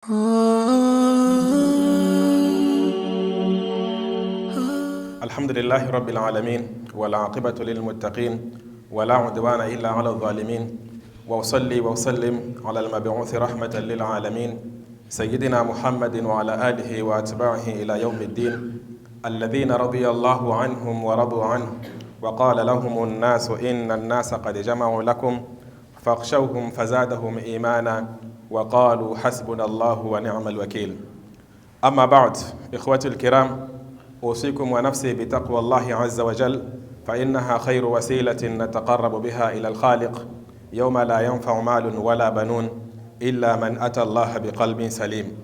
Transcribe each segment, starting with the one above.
الحمد لله رب العالمين والعاقبة للمتقين ولا عدوان إلا على الظالمين وأصلي وأسلم على المبعوث رحمة للعالمين سيدنا محمد وعلى آله وأتباعه إلى يوم الدين الذين رضي الله عنهم ورضوا عنه وقال لهم الناس إن الناس قد جمعوا لكم فاخشوهم فزادهم إيمانا وقالوا حسبنا الله ونعم الوكيل. أما بعد إخوتي الكرام، أوصيكم ونفسي بتقوى الله عز وجل فإنها خير وسيلة نتقرب بها إلى الخالق يوم لا ينفع مال ولا بنون إلا من أتى الله بقلب سليم.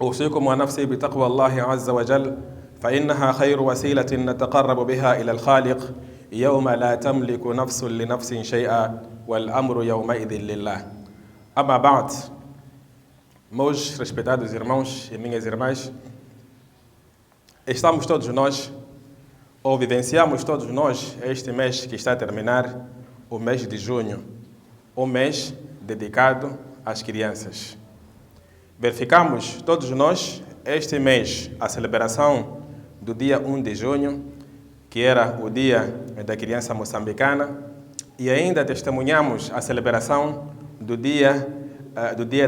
أوصيكم ونفسي بتقوى الله عز وجل فإنها خير وسيلة نتقرب بها إلى الخالق يوم لا تملك نفس لنفس شيئا والأمر يومئذ لله. Ama ba'd, meus respeitados irmãos e minhas irmãs, estamos todos nós, ou vivenciamos todos nós, este mês que está a terminar, o mês de junho, o mês dedicado às crianças. Verificamos todos nós, este mês, a celebração do dia 1 de junho, que era o dia da criança moçambicana, e ainda testemunhamos a celebração do dia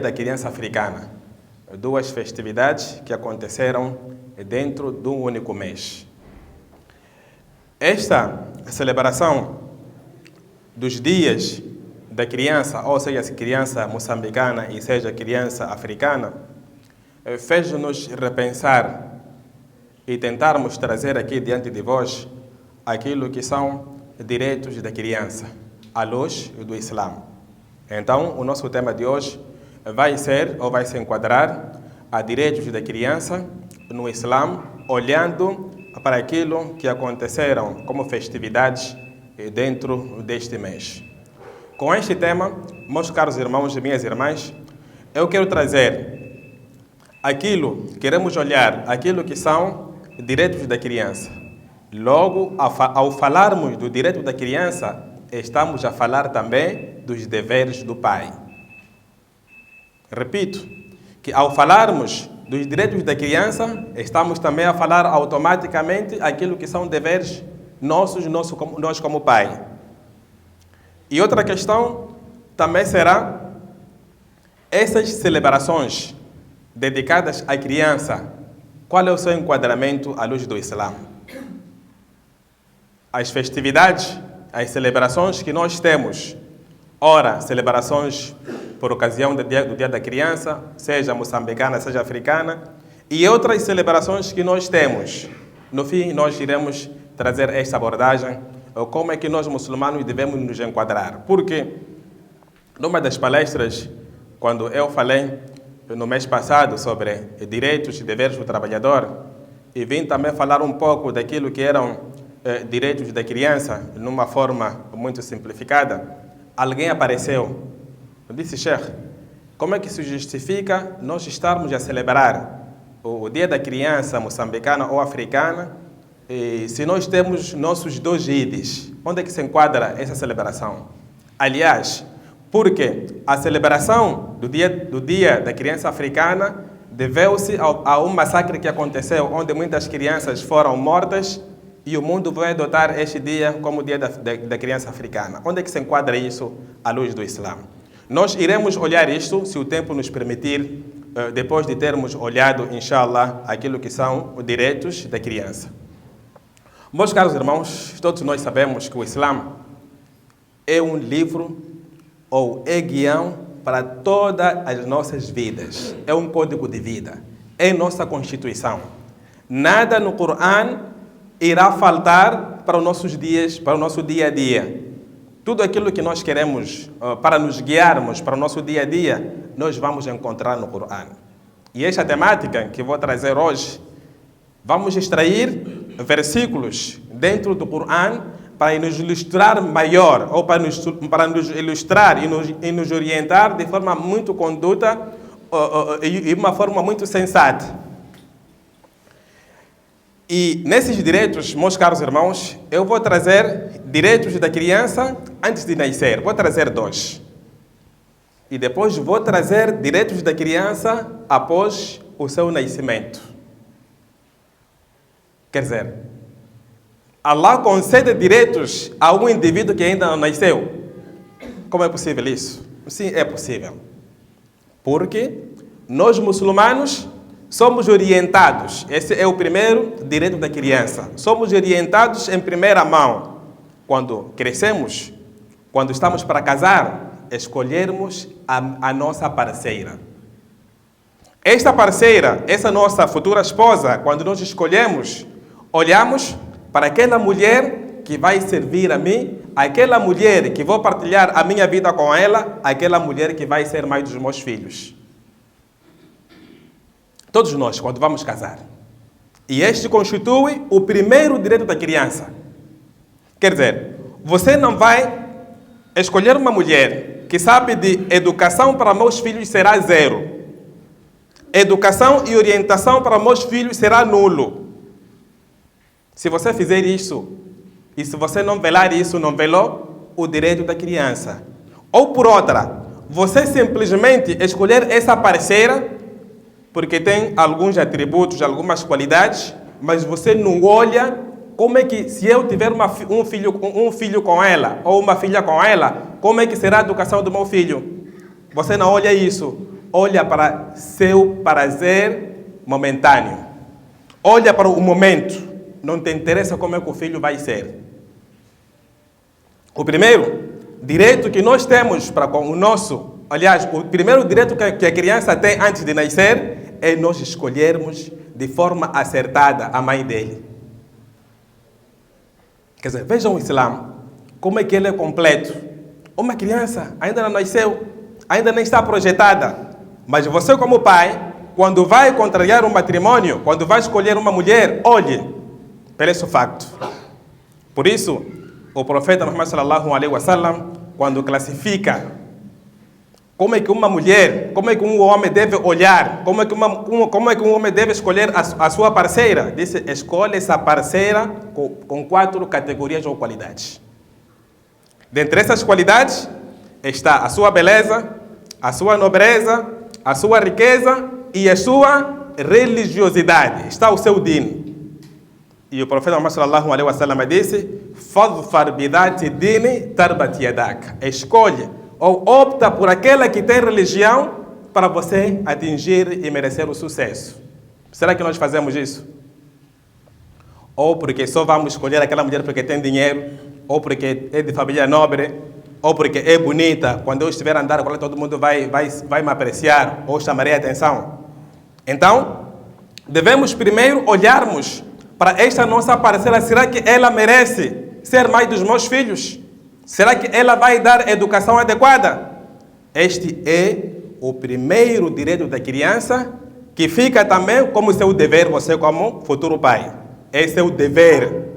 da criança africana. Duas festividades que aconteceram dentro de um único mês. Esta celebração dos dias da criança, ou seja, criança moçambicana e seja criança africana, fez-nos repensar e tentarmos trazer aqui diante de vós aquilo que são direitos da criança, à luz do Islã. Então, o nosso tema de hoje vai se enquadrar a direitos da criança no Islã, olhando para aquilo que aconteceram como festividades dentro deste mês. Com este tema, meus caros irmãos e minhas irmãs, eu quero trazer queremos olhar aquilo que são direitos da criança. Logo, ao falarmos do direito da criança, estamos a falar também dos deveres do pai. Repito, que ao falarmos dos direitos da criança, estamos também a falar automaticamente aquilo que são deveres nós como pai. E outra questão também será essas celebrações dedicadas à criança, qual é o seu enquadramento à luz do Islã? As festividades, as celebrações que nós temos, ora, celebrações por ocasião do dia da criança, seja moçambicana, seja africana, e outras celebrações que nós temos. No fim, nós iremos trazer esta abordagem, como é que nós muçulmanos devemos nos enquadrar. Porque, numa das palestras, quando eu falei no mês passado sobre direitos e deveres do trabalhador, e vim também falar um pouco daquilo que eram direitos da criança, numa forma muito simplificada, alguém apareceu. Eu disse, Sheikh, como é que se justifica nós estarmos a celebrar o dia da criança moçambicana ou africana se nós temos nossos dois ides? Onde é que se enquadra essa celebração? Aliás, porque a celebração do dia da criança africana deveu-se a um massacre que aconteceu, onde muitas crianças foram mortas, e o mundo vai adotar este dia como o dia da criança africana. Onde é que se enquadra isso à luz do Islã? Nós iremos olhar isto, se o tempo nos permitir, depois de termos olhado, inshallah, aquilo que são os direitos da criança. Meus caros irmãos, todos nós sabemos que o Islã é um livro ou é guião para todas as nossas vidas. É um código de vida. É nossa Constituição. Nada no Corão irá faltar para os nossos dias, para o nosso dia a dia. Tudo aquilo que nós queremos para nos guiarmos para o nosso dia a dia, nós vamos encontrar no Corão. E esta temática que vou trazer hoje, vamos extrair versículos dentro do Corão para nos ilustrar maior, ou para nos ilustrar e nos orientar de forma muito conduta e uma forma muito sensata. E nesses direitos, meus caros irmãos, eu vou trazer direitos da criança antes de nascer. Vou trazer dois. e depois vou trazer direitos da criança após o seu nascimento. Quer dizer, Allah concede direitos a um indivíduo que ainda não nasceu. Como é possível isso? Sim, é possível. Porque nós muçulmanos somos orientados. Esse é o primeiro direito da criança. Somos orientados em primeira mão. Quando crescemos, quando estamos para casar, escolhermos a nossa parceira. Esta parceira, essa nossa futura esposa, quando nós escolhemos, olhamos para aquela mulher que vai servir a mim, aquela mulher que vou partilhar a minha vida com ela, aquela mulher que vai ser mãe dos meus filhos. Todos nós, quando vamos casar. E este constitui o primeiro direito da criança. Quer dizer, você não vai escolher uma mulher que sabe de educação para meus filhos será 0. Educação e orientação para meus filhos será nulo. Se você fizer isso, e se você não velar isso, não velou o direito da criança. Ou por outra, você simplesmente escolher essa parceira porque tem alguns atributos, algumas qualidades, mas você não olha como é que, se eu tiver um filho com ela, ou uma filha com ela, como é que será a educação do meu filho? Você não olha isso. Olha para seu prazer momentâneo. Olha para o momento. Não te interessa como é que o filho vai ser. O primeiro direito que nós temos para com o nosso, aliás, o primeiro direito que a criança tem antes de nascer é nós escolhermos de forma acertada a mãe dele. Quer dizer, vejam o Islã, como é que ele é completo. Uma criança ainda não nasceu, ainda nem está projetada. Mas você como pai, quando vai contrariar um matrimônio, quando vai escolher uma mulher, olhe para esse facto. Por isso, o profeta Muhammad sallallahu alaihi wasallam, quando classifica como é que uma mulher, como é que um homem deve olhar, como é que um homem deve escolher a sua parceira, disse, escolhe essa parceira com 4 categorias ou qualidades. Dentre essas qualidades está a sua beleza, a sua nobreza, a sua riqueza e a sua religiosidade. Está o seu din. E o profeta Muhammad sallallahu alaihi wasallam disse, fadfar bidati dini tarbat yadak. Escolhe ou opta por aquela que tem religião para você atingir e merecer o sucesso. Será que nós fazemos isso? Ou porque só vamos escolher aquela mulher porque tem dinheiro, ou porque é de família nobre, ou porque é bonita, quando eu estiver a andar com ela, todo mundo vai me apreciar ou chamarei a atenção. Então, devemos primeiro olharmos para esta nossa parceira. Será que ela merece ser mãe dos meus filhos? Será que ela vai dar educação adequada? Este é o primeiro direito da criança, que fica também como seu dever, você como futuro pai. Esse é o dever.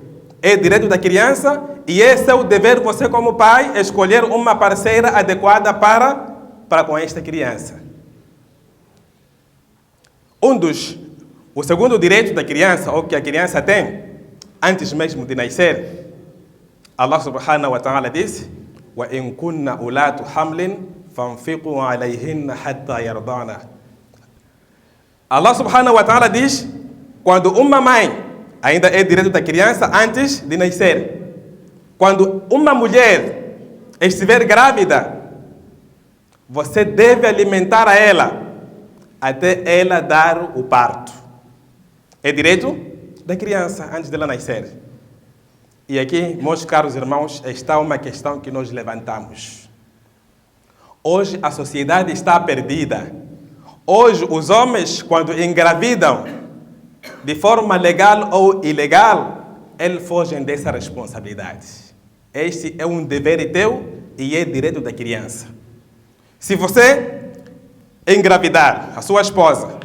É direito da criança e esse é o dever, você como pai, escolher uma parceira adequada para com esta criança. O segundo direito da criança, ou que a criança tem, antes mesmo de nascer, Allah subhanahu wa ta'ala diz, وَإِن كُنَّ أُولَاتُ حَمْلٍ فَانْفِقُوا عَلَيْهِنَّ حَتَّى يَرْضَعْنَ. Allah subhanahu wa ta'ala diz, quando uma mãe, ainda é direito da criança antes de nascer, quando uma mulher estiver grávida, você deve alimentar a ela até ela dar o parto. É direito da criança antes dela nascer. E aqui, meus caros irmãos, está uma questão que nós levantamos. Hoje a sociedade está perdida. Hoje os homens, quando engravidam de forma legal ou ilegal, eles fogem dessa responsabilidade. Este é um dever teu e é direito da criança. Se você engravidar a sua esposa,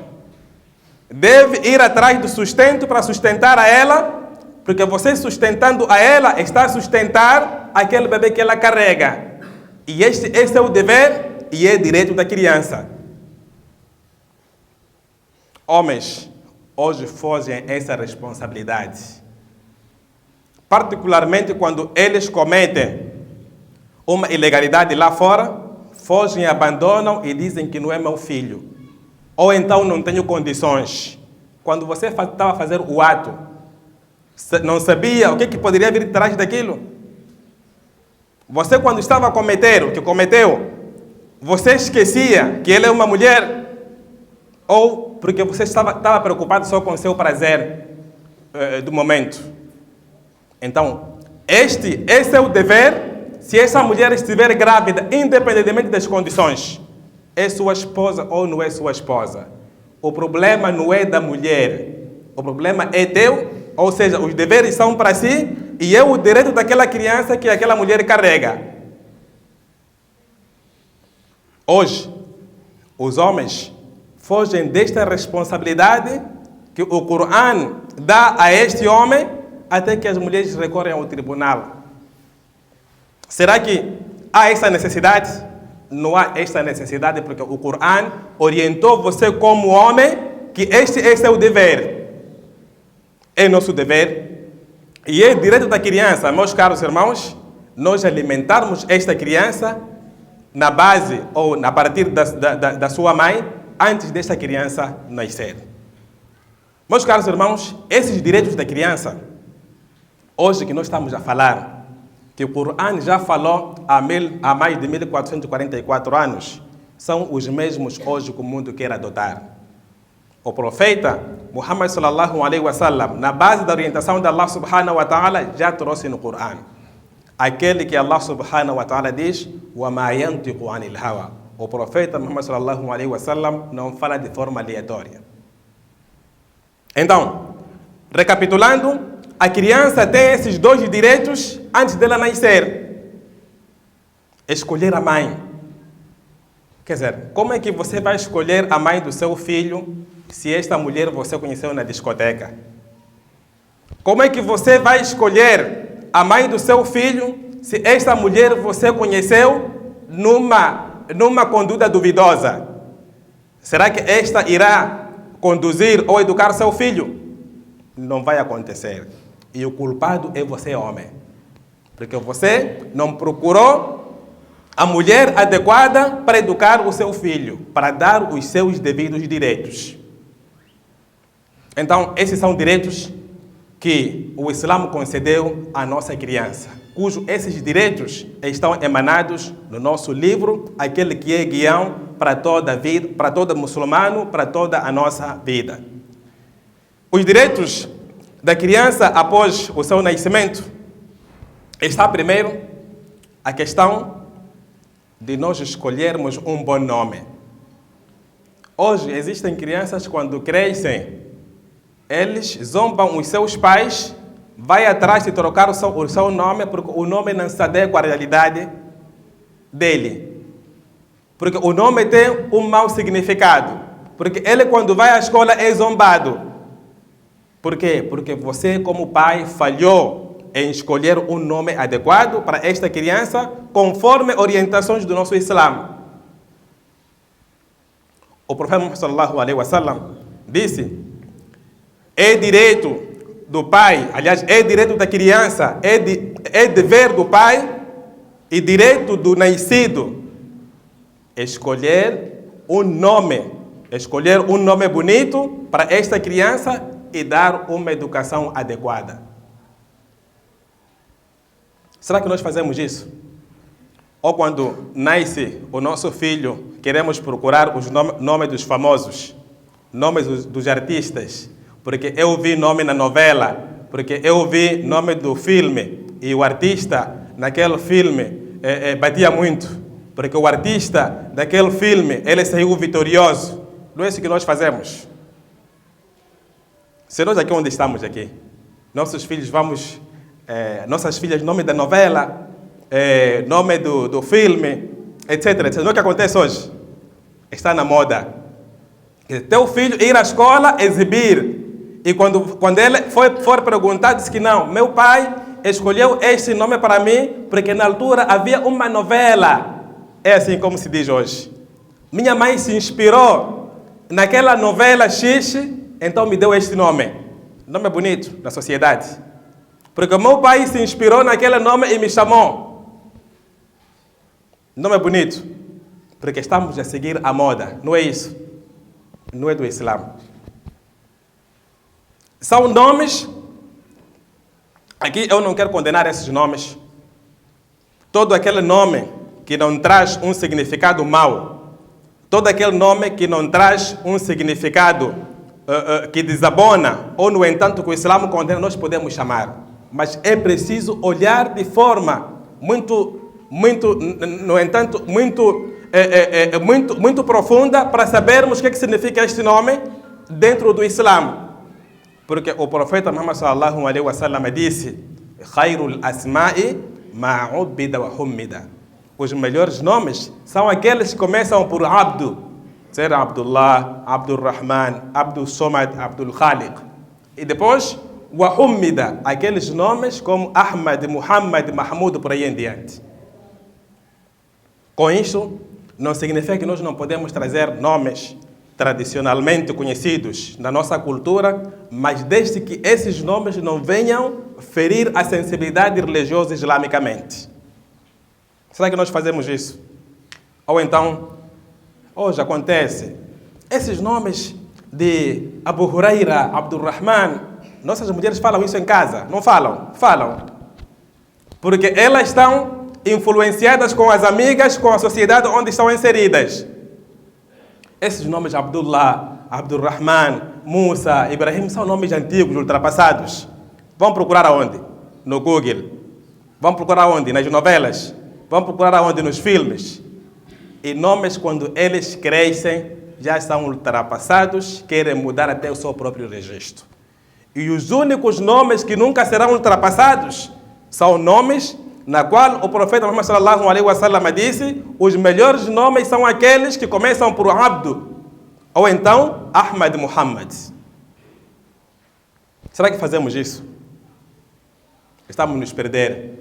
deve ir atrás do sustento para sustentar a ela, porque você sustentando a ela está a sustentar aquele bebê que ela carrega. E esse é o dever e é direito da criança. Homens hoje fogem essa responsabilidade. Particularmente quando eles cometem uma ilegalidade lá fora, fogem, abandonam e dizem que não é meu filho. Ou então não tenho condições. Quando você estava a fazer o ato, não sabia o que poderia vir atrás daquilo? Você, quando estava a cometer o que cometeu, você esquecia que ele é uma mulher? Ou porque você estava preocupado só com o seu prazer do momento? Então, esse é o dever. Se essa mulher estiver grávida, independentemente das condições, é sua esposa ou não é sua esposa? O problema não é da mulher. O problema é teu, ou seja, os deveres são para si e é o direito daquela criança que aquela mulher carrega. Hoje, os homens fogem desta responsabilidade que o Corão dá a este homem até que as mulheres recorrem ao tribunal. Será que há essa necessidade? Não há esta necessidade porque o Corão orientou você como homem que esse é o dever. É nosso dever e é direito da criança, meus caros irmãos, nós alimentarmos esta criança na base ou a partir da sua mãe antes desta criança nascer. Meus caros irmãos, esses direitos da criança, hoje que nós estamos a falar, que o Corão já falou há mais de 1444 anos, são os mesmos hoje que o mundo quer adotar. O profeta Muhammad sallallahu alaihi wasallam, na base da orientação de Allah subhanahu wa ta'ala, já trouxe no Corão. Aquele que Allah subhanahu wa ta'ala diz, وَمَا يَنْتِقُ عَنِ الْهَوَى. O profeta Muhammad sallallahu alaihi wasallam não fala de forma aleatória. Então, recapitulando, a criança tem esses dois direitos antes dela nascer. Escolher a mãe. Quer dizer, como é que você vai escolher a mãe do seu filho se esta mulher você conheceu na discoteca? Como é que você vai escolher a mãe do seu filho se esta mulher você conheceu numa conduta duvidosa? Será que esta irá conduzir ou educar seu filho? Não vai acontecer. E o culpado é você, homem. Porque você não procurou a mulher adequada para educar o seu filho, para dar os seus devidos direitos. Então, esses são direitos que o Islã concedeu à nossa criança, esses direitos estão emanados no nosso livro, aquele que é guião para toda a vida, para todo muçulmano, para toda a nossa vida. Os direitos da criança após o seu nascimento está primeiro a questão de nós escolhermos um bom nome. Hoje existem crianças quando crescem, eles zombam os seus pais, vai atrás de trocar o seu nome porque o nome não se adequa à realidade dele. Porque o nome tem um mau significado. Porque ele quando vai à escola é zombado. Por quê? Porque você como pai falhou em escolher um nome adequado para esta criança conforme orientações do nosso Islã. O profeta sallallahu alaihi wasallam disse: é direito do pai, aliás, é direito da criança, é dever do pai e direito do nascido escolher um nome bonito para esta criança e dar uma educação adequada. Será que nós fazemos isso? Ou quando nasce o nosso filho, queremos procurar os nomes dos famosos, nomes dos artistas, porque eu vi nome na novela, porque eu vi nome do filme, e o artista naquele filme batia muito, porque o artista daquele filme, ele saiu vitorioso. Não é isso que nós fazemos. Se nós aqui onde estamos aqui, nossos filhos nossas filhas, nome da novela, nome do filme, etc, etc. Não é o que acontece hoje. Está na moda. Teu filho ir à escola exibir. E quando ele for perguntar, disse que não, meu pai escolheu este nome para mim porque na altura havia uma novela. É assim como se diz hoje. Minha mãe se inspirou naquela novela X, então me deu este nome. Nome bonito da sociedade. Porque meu pai se inspirou naquele nome e me chamou. Nome bonito. porque estamos a seguir a moda. Não é isso. Não é do Islã. São nomes, aqui eu não quero condenar esses nomes. Todo aquele nome que não traz um significado mau, todo aquele nome que não traz um significado que desabona, ou no entanto que o Islã condena, nós podemos chamar. Mas é preciso olhar de forma muito profunda para sabermos o que significa este nome dentro do Islã. Porque o profeta Muhammad sallallahu alaihi wasallam disse: "Khairul asma'i ma ubida wa humida." Os melhores nomes são aqueles que começam por Abdu, ser Abdullah, Abdurrahman, Abdul Somad, Abdul Khaliq. E depois, wa humida, aqueles nomes como Ahmad, Muhammad, Mahmud, por aí em diante. Com isso, não significa que nós não podemos trazer nomes tradicionalmente conhecidos na nossa cultura, mas desde que esses nomes não venham ferir a sensibilidade religiosa islamicamente. Será que nós fazemos isso? Ou então, hoje acontece, esses nomes de Abu Huraira, Abdurrahman, nossas mulheres falam isso em casa? Não falam? Falam. Porque elas estão influenciadas com as amigas, com a sociedade onde estão inseridas. Esses nomes Abdullah, Abdurrahman, Musa, Ibrahim são nomes antigos, ultrapassados. Vão procurar aonde? No Google. Vão procurar aonde? Nas novelas. Vão procurar aonde? Nos filmes. E nomes, quando eles crescem, já estão ultrapassados, querem mudar até o seu próprio registro. E os únicos nomes que nunca serão ultrapassados são nomes na qual o profeta Muhammad sallallahu alaihi wasallam disse: os melhores nomes são aqueles que começam por Abdu, ou então Ahmad Muhammad. Será que fazemos isso? Estamos a nos perder.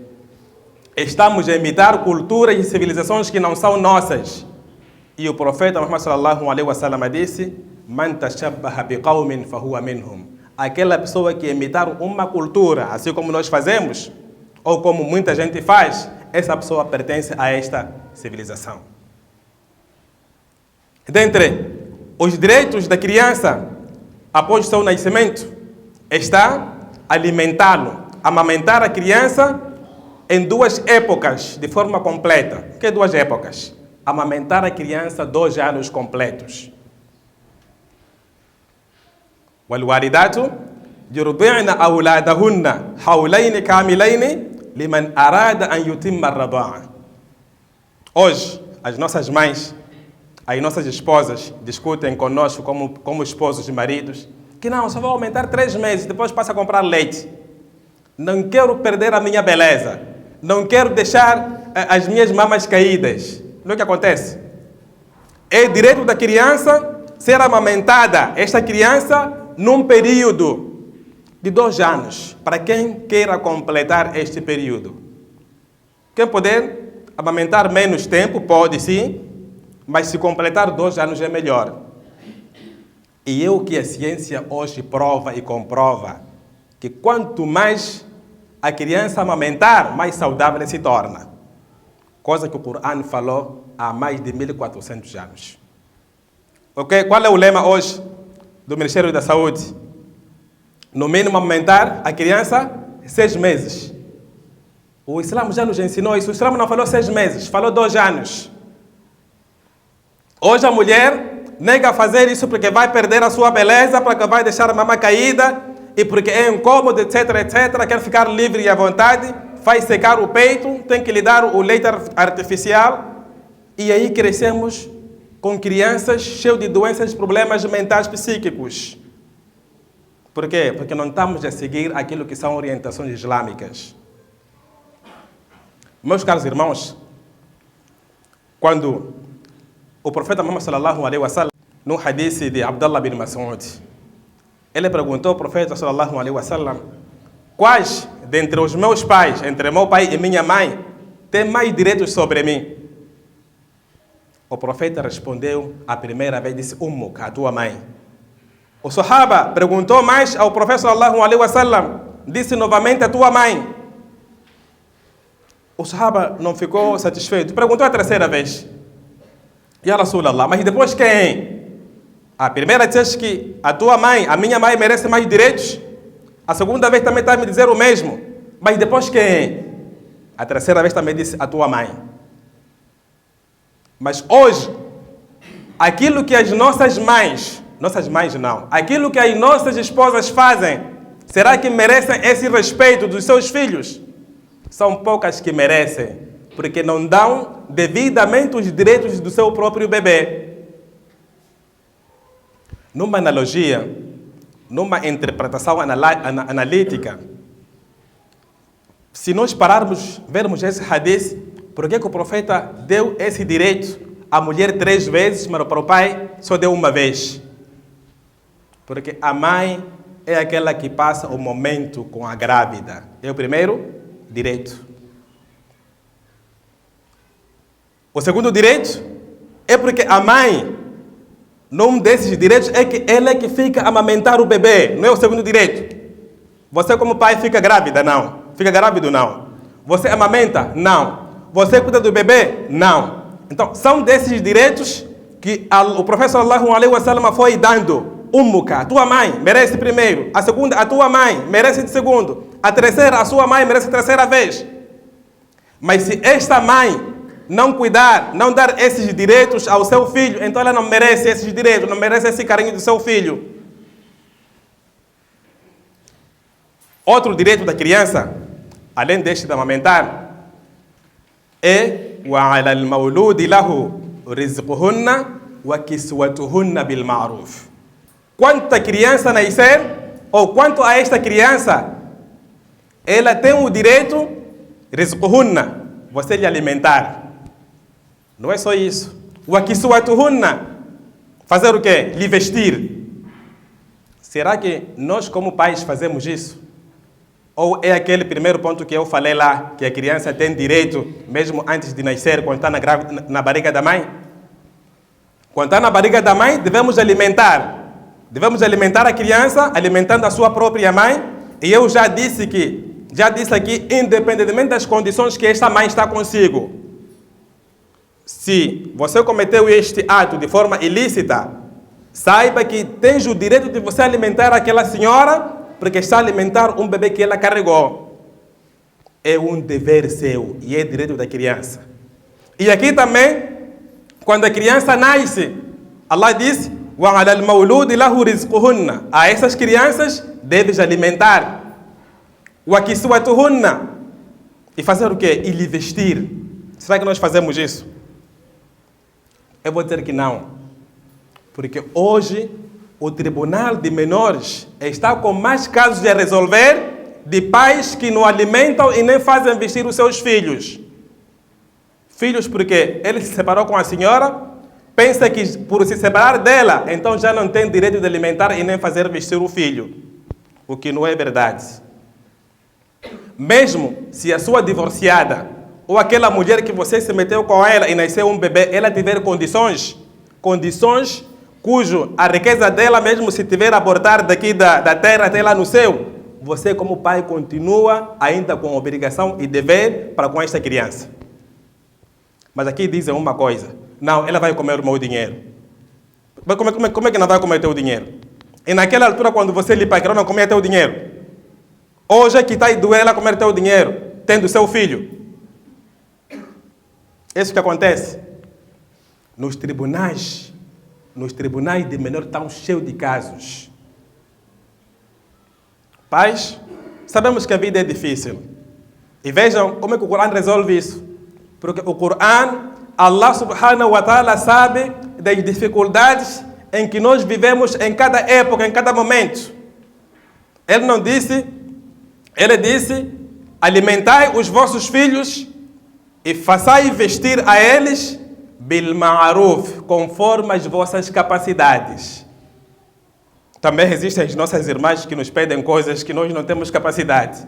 Estamos a imitar culturas e civilizações que não são nossas. E o profeta Muhammad sallallahu alaihi wasallam disse: man tashabbaha biqaumin fahuwa minhum. Aquela pessoa que imitar uma cultura, assim como nós fazemos, ou como muita gente faz, essa pessoa pertence a esta civilização. Dentre os direitos da criança, após o seu nascimento, está alimentá-lo, amamentar a criança em 2 épocas, de forma completa. O que é 2 épocas? Amamentar a criança 2 anos completos. والوالدات يرضعن أولادهن حولين كاملين لمن أراد أن يتم الرضاعة. Hoje, as nossas mães, as nossas esposas discutem conosco como esposos e maridos que não, só vou aumentar 3 meses, depois passa a comprar leite. Não quero perder a minha beleza. Não quero deixar as minhas mamas caídas. Não é o que acontece? É direito da criança ser amamentada, esta criança, num período de 2 anos, para quem queira completar este período. Quem puder amamentar menos tempo, pode sim, mas se completar 2 anos é melhor. E é o que a ciência hoje prova e comprova, que quanto mais a criança amamentar, mais saudável se torna. Coisa que o Corão falou há mais de 1400 anos. Ok? Qual é o lema hoje do Ministério da Saúde? No mínimo amamentar a criança 6 meses. O Islã já nos ensinou isso. O Islã não falou 6 meses, falou 2 anos. Hoje a mulher nega fazer isso porque vai perder a sua beleza, porque vai deixar a mama caída e porque é incômodo, etc, etc. Quer ficar livre e à vontade, faz secar o peito, tem que lhe dar o leite artificial. E aí crescemos com crianças cheias de doenças, problemas mentais psíquicos. Por quê? Porque não estamos a seguir aquilo que são orientações islâmicas. Meus caros irmãos, quando o profeta Muhammad sallallahu alaihi wasallam, no hadith de Abdullah bin Mas'ud, ele perguntou ao profeta sallallahu alaihi wasallam: quais dentre os meus pais, entre meu pai e minha mãe, tem mais direitos sobre mim? O profeta respondeu a primeira vez, disse: Ummuk, a tua mãe. O Sahaba perguntou mais ao profeta sallallahu alaihi wasallam, disse novamente: a tua mãe. O Sahaba não ficou satisfeito, perguntou a terceira vez. Ya Rasulallah, mas depois quem? A primeira diz que a tua mãe, a minha mãe merece mais direitos. A segunda vez também está a me dizer o mesmo. Mas depois quem? A terceira vez também disse a tua mãe. Mas hoje, aquilo que as nossas mães não, aquilo que as nossas esposas fazem, será que merecem esse respeito dos seus filhos? São poucas que merecem, porque não dão devidamente os direitos do seu próprio bebê. Numa analogia, numa interpretação analítica, se nós pararmos, vermos esse hadith, por que o profeta deu esse direito à mulher 3 vezes, mas para o pai só deu uma vez? Porque a mãe é aquela que passa o momento com a grávida. É o primeiro direito. O segundo direito é porque a mãe, num desses direitos, é que ela é que fica a amamentar o bebê. Não é o segundo direito. Você como pai fica grávida? Não. Fica grávido? Não. Você amamenta? Não. Você cuida do bebê? Não. Então, são desses direitos que o profeta sallallahu alaihi wasallam foi dando. Ummuka, a tua mãe, merece primeiro. A segunda, a tua mãe, merece de segundo. A terceira, a sua mãe, merece a terceira vez. Mas se esta mãe não cuidar, não dar esses direitos ao seu filho, então ela não merece esses direitos, não merece esse carinho do seu filho. Outro direito da criança, além deste de amamentar, é وَعَلَى الْمَوْلُودِ لَهُ رِزْقُهُنَّ وَكِسْوَتُهُنَّ بِالْمَعْرُوفِ. Quanto a criança nascer, ou quanto a esta criança, ela tem o direito, rizquhunna, você lhe alimentar. Não é só isso. Wakisuatuhunna, fazer o quê? Lhe vestir. Será que nós como pais fazemos isso? Ou é aquele primeiro ponto que eu falei lá, que a criança tem direito, mesmo antes de nascer, quando está na barriga da mãe? Quando está na barriga da mãe, devemos alimentar. Devemos alimentar a criança, alimentando a sua própria mãe. E eu já disse aqui, independentemente das condições que esta mãe está consigo. Se você cometeu este ato de forma ilícita, saiba que tens o direito de você alimentar aquela senhora, porque está a alimentar um bebê que ela carregou. É um dever seu e é direito da criança. E aqui também, quando a criança nasce, Allah diz: وَعَلَى الْمَوْلُودِ لَهُ رِزْقُهُنَّ. A essas crianças deves alimentar. وَكِسْوَتُهُنَّ. E fazer o quê? E lhe vestir. Será que nós fazemos isso? Eu vou dizer que não. Porque hoje o Tribunal de Menores está com mais casos a resolver de pais que não alimentam e nem fazem vestir os seus filhos. Filhos porque ele se separou com a senhora, pensa que por se separar dela, então já não tem direito de alimentar e nem fazer vestir o filho. O que não é verdade. Mesmo se a sua divorciada ou aquela mulher que você se meteu com ela e nasceu um bebê, ela tiver condições cujo a riqueza dela, mesmo se tiver a abortar daqui da terra até lá no céu, você como pai continua ainda com obrigação e dever para com esta criança. Mas aqui dizem uma coisa: não, ela vai comer o meu dinheiro. Como é que não vai comer o teu dinheiro? E naquela altura, quando você lhe pagou, não comia teu dinheiro. Hoje é que está a doer ela comer teu dinheiro, tendo seu filho. É isso que acontece. Nos tribunais de menor estão cheios de casos. Pais, sabemos que a vida é difícil. E vejam como é que o Corão resolve isso. Porque o Corão, Allah subhanahu wa ta'ala sabe das dificuldades em que nós vivemos em cada época, em cada momento. Ele não disse, ele disse: alimentai os vossos filhos e façai vestir a eles bil ma'ruf, conforme as vossas capacidades. Também existem as nossas irmãs que nos pedem coisas que nós não temos capacidade.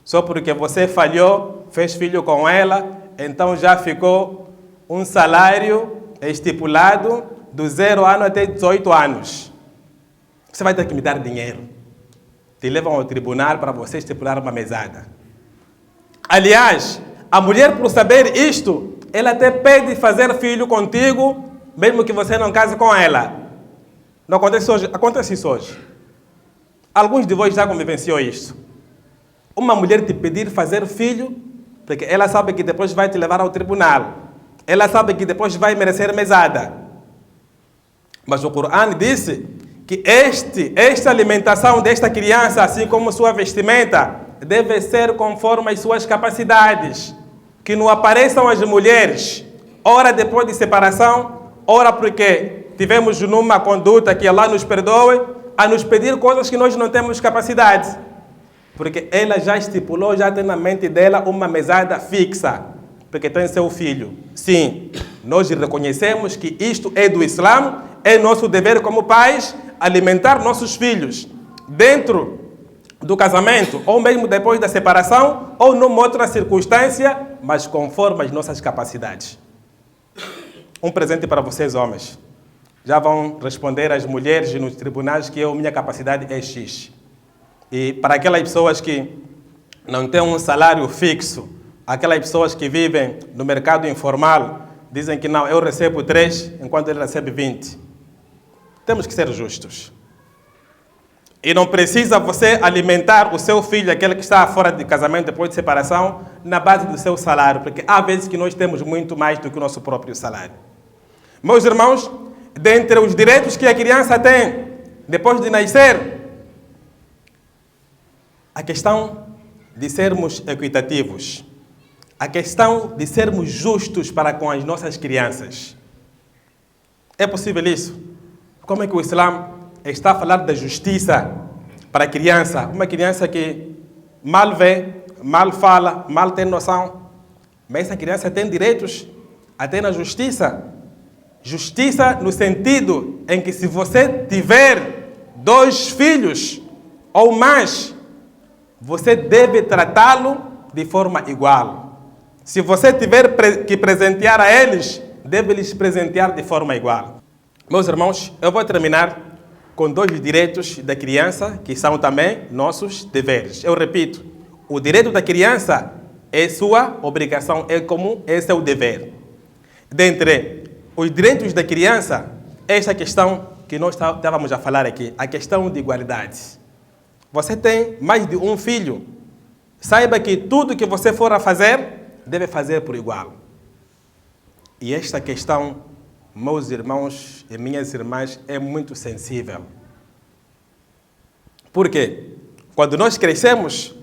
Só porque você falhou, fez filho com ela, então já ficou um salário estipulado do 0 ano até 18 anos. Você vai ter que me dar dinheiro. Te levam ao tribunal para você estipular uma mesada. Aliás, a mulher, por saber isto, ela até pede fazer filho contigo mesmo que você não case com ela. Não acontece hoje? Acontece isso hoje. Alguns de vós já convivenciou isso. Uma mulher te pedir fazer filho, porque ela sabe que depois vai te levar ao tribunal. Ela sabe que depois vai merecer mesada. Mas o Corão disse que esta alimentação desta criança, assim como sua vestimenta, deve ser conforme as suas capacidades. Que não apareçam as mulheres, ora depois de separação, ora porque tivemos numa conduta que Allah nos perdoe, a nos pedir coisas que nós não temos capacidade. Porque ela já estipulou, já tem na mente dela uma mesada fixa, porque tem seu filho. Sim, nós reconhecemos que isto é do Islã, é nosso dever como pais alimentar nossos filhos dentro do casamento, ou mesmo depois da separação, ou numa outra circunstância, mas conforme as nossas capacidades. Um presente para vocês, homens. Já vão responder às mulheres nos tribunais que minha capacidade é X. E para aquelas pessoas que não têm um salário fixo, aquelas pessoas que vivem no mercado informal, dizem que não, eu recebo 3, enquanto ele recebe 20. Temos que ser justos. E não precisa você alimentar o seu filho, aquele que está fora de casamento depois de separação, na base do seu salário, porque há vezes que nós temos muito mais do que o nosso próprio salário. Meus irmãos, dentre os direitos que a criança tem depois de nascer, a questão de sermos equitativos, a questão de sermos justos para com as nossas crianças. É possível isso? Como é que o Islã está a falar da justiça para a criança? Uma criança que mal vê, mal fala, mal tem noção. Mas essa criança tem direitos até na justiça. Justiça no sentido em que se você tiver 2 filhos ou mais, você deve tratá-lo de forma igual. Se você tiver que presentear a eles, deve lhes presentear de forma igual. Meus irmãos, eu vou terminar com 2 direitos da criança, que são também nossos deveres. Eu repito, o direito da criança é sua obrigação, é comum, esse é o dever. Dentre os direitos da criança, esta questão que nós estávamos a falar aqui, a questão de igualdade. Você tem mais de um filho, saiba que tudo que você for a fazer, deve fazer por igual. E esta questão, meus irmãos e minhas irmãs, é muito sensível. Por quê? Quando nós crescemos,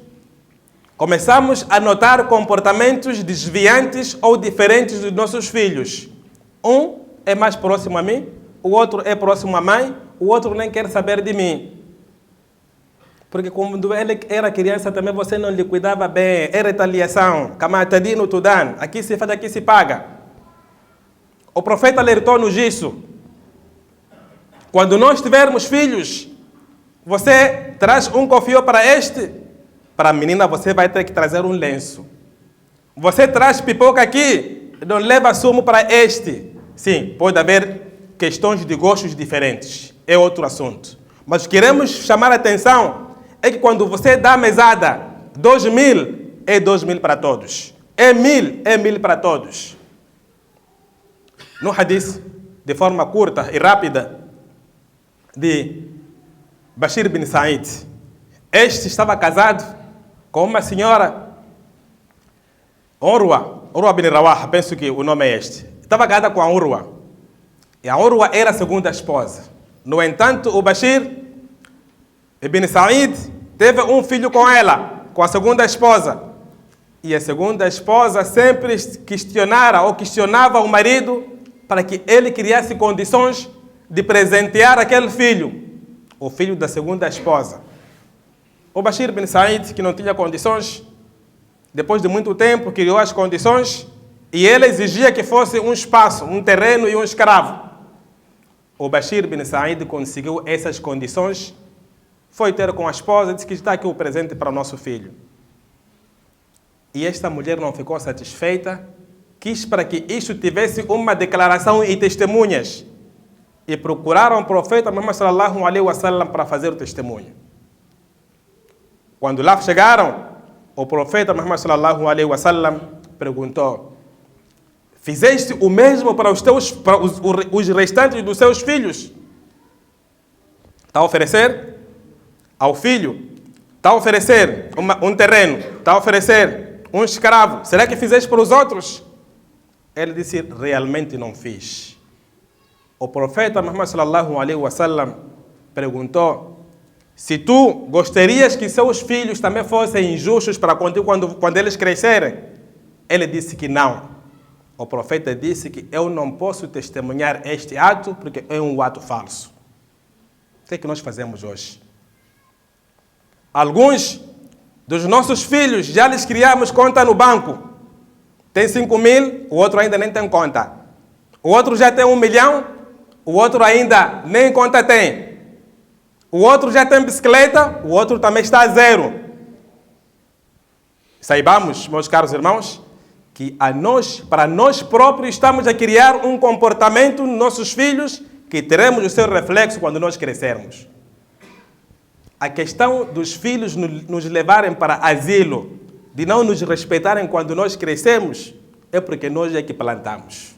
começamos a notar comportamentos desviantes ou diferentes dos nossos filhos. Um é mais próximo a mim, o outro é próximo à mãe, o outro nem quer saber de mim. Porque quando ele era criança também você não lhe cuidava bem, é retaliação, kamatadino tudan, aqui se faz, aqui se paga. O profeta alertou-nos disso. Quando nós tivermos filhos, você traz um cofio para este, para a menina você vai ter que trazer um lenço. Você traz pipoca aqui, não leva sumo para este. Sim, pode haver questões de gostos diferentes, é outro assunto. Mas queremos chamar a atenção, é que quando você dá a mesada, 2.000, é 2.000 para todos. É 1.000 para todos. No hadith, de forma curta e rápida, de Bashir bin Said. Este estava casado com uma senhora, Urwa bin Rawah, penso que o nome é este. Estava casada com a Urwa. E a Urwa era a segunda esposa. No entanto, o Bashir bin Said teve um filho com ela, com a segunda esposa. E a segunda esposa sempre questionava o marido para que ele criasse condições de presentear aquele filho, o filho da segunda esposa. O Bashir bin Said, que não tinha condições, depois de muito tempo criou as condições e ele exigia que fosse um espaço, um terreno e um escravo. O Bashir bin Said conseguiu essas condições, foi ter com a esposa e disse que está aqui o presente para o nosso filho. E esta mulher não ficou satisfeita, quis para que isto tivesse uma declaração e testemunhas. E procuraram o profeta Muhammad sallallahu alaihi wasallam para fazer o testemunho. Quando lá chegaram, o profeta Muhammad sallallahu alaihi wasallam perguntou: Fizeste o mesmo para os restantes dos seus filhos. Está a oferecer ao filho, está a oferecer um terreno, está a oferecer um escravo. Será que fizeste para os outros? Ele disse, realmente não fiz. O profeta Muhammad sallallahu alaihi wasallam perguntou, se tu gostarias que seus filhos também fossem injustos para contigo quando eles crescerem? Ele disse que não. O profeta disse que eu não posso testemunhar este ato porque é um ato falso. O que é que nós fazemos hoje? Alguns dos nossos filhos já lhes criamos conta no banco. Tem 5.000, o outro ainda nem tem conta. O outro já tem 1 milhão, o outro ainda nem conta tem. O outro já tem bicicleta, o outro também está a zero. Saibamos, meus caros irmãos, que para nós próprios estamos a criar um comportamento nos nossos filhos que teremos o seu reflexo quando nós crescermos. A questão dos filhos nos levarem para asilo, de não nos respeitarem quando nós crescemos, é porque nós é que plantamos.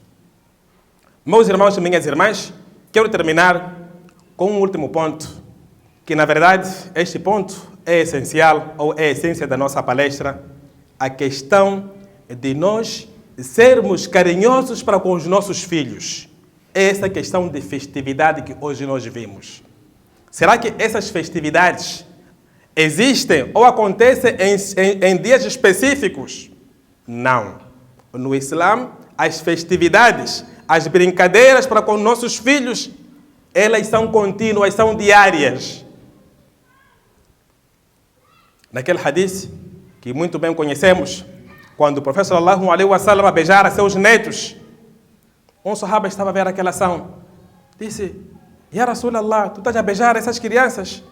Meus irmãos e minhas irmãs, quero terminar com um último ponto, que na verdade este ponto é essencial, ou é a essência da nossa palestra, a questão de nós sermos carinhosos para com os nossos filhos. É essa questão de festividade que hoje nós vivemos. Será que essas festividades existem ou acontecem em dias específicos? Não. No Islã, as festividades, as brincadeiras para com nossos filhos, elas são contínuas, são diárias. Naquele hadith que muito bem conhecemos, quando o profeta sallallahu alaihi wasallam beijara seus netos, um sahaba estava a ver aquela ação. Disse, Ya Rasulallah, tu estás a beijar essas crianças?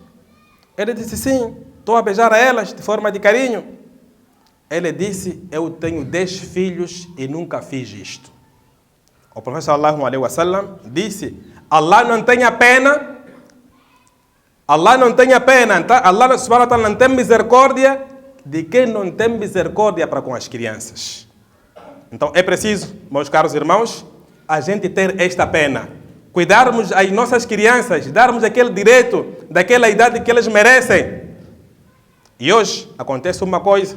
Ele disse, sim, estou a beijar a elas de forma de carinho. Ele disse, eu tenho 10 filhos e nunca fiz isto. O profeta sallallahu alaihi wasallam disse, Allah não tenha pena, Allah subhanahu wa ta'ala não tem misericórdia de quem não tem misericórdia para com as crianças. Então é preciso, meus caros irmãos, a gente ter esta pena. Cuidarmos as nossas crianças, darmos aquele direito daquela idade que eles merecem. E hoje acontece uma coisa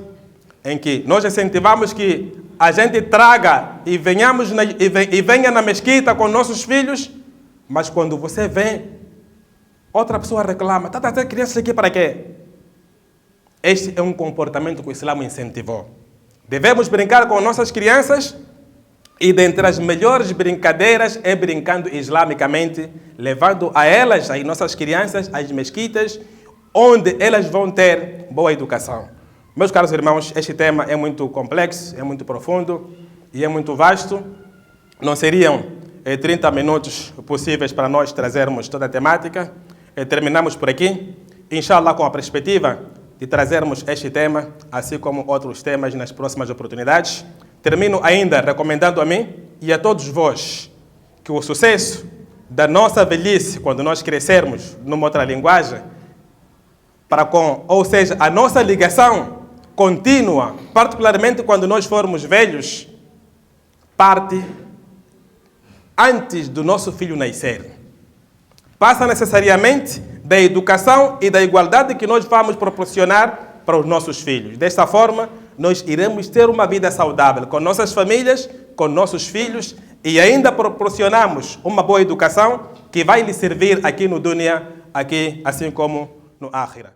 em que nós incentivamos que a gente traga e venha na mesquita com nossos filhos, mas quando você vem, outra pessoa reclama, está trazendo crianças aqui para quê? Este é um comportamento que o Islã incentivou. Devemos brincar com nossas crianças e dentre as melhores brincadeiras é brincando islamicamente, levando a elas, as nossas crianças, às mesquitas, onde elas vão ter boa educação. Meus caros irmãos, este tema é muito complexo, é muito profundo e é muito vasto. Não seriam 30 minutos possíveis para nós trazermos toda a temática. Terminamos por aqui, inshallah, com a perspectiva de trazermos este tema, assim como outros temas nas próximas oportunidades. Termino ainda recomendando a mim e a todos vós que o sucesso da nossa velhice, quando nós crescermos numa outra linguagem, ou seja, a nossa ligação contínua, particularmente quando nós formos velhos, parte antes do nosso filho nascer. Passa necessariamente da educação e da igualdade que nós vamos proporcionar para os nossos filhos. Desta forma, nós iremos ter uma vida saudável com nossas famílias, com nossos filhos e ainda proporcionamos uma boa educação que vai lhe servir aqui no dunya, aqui assim como no akhira.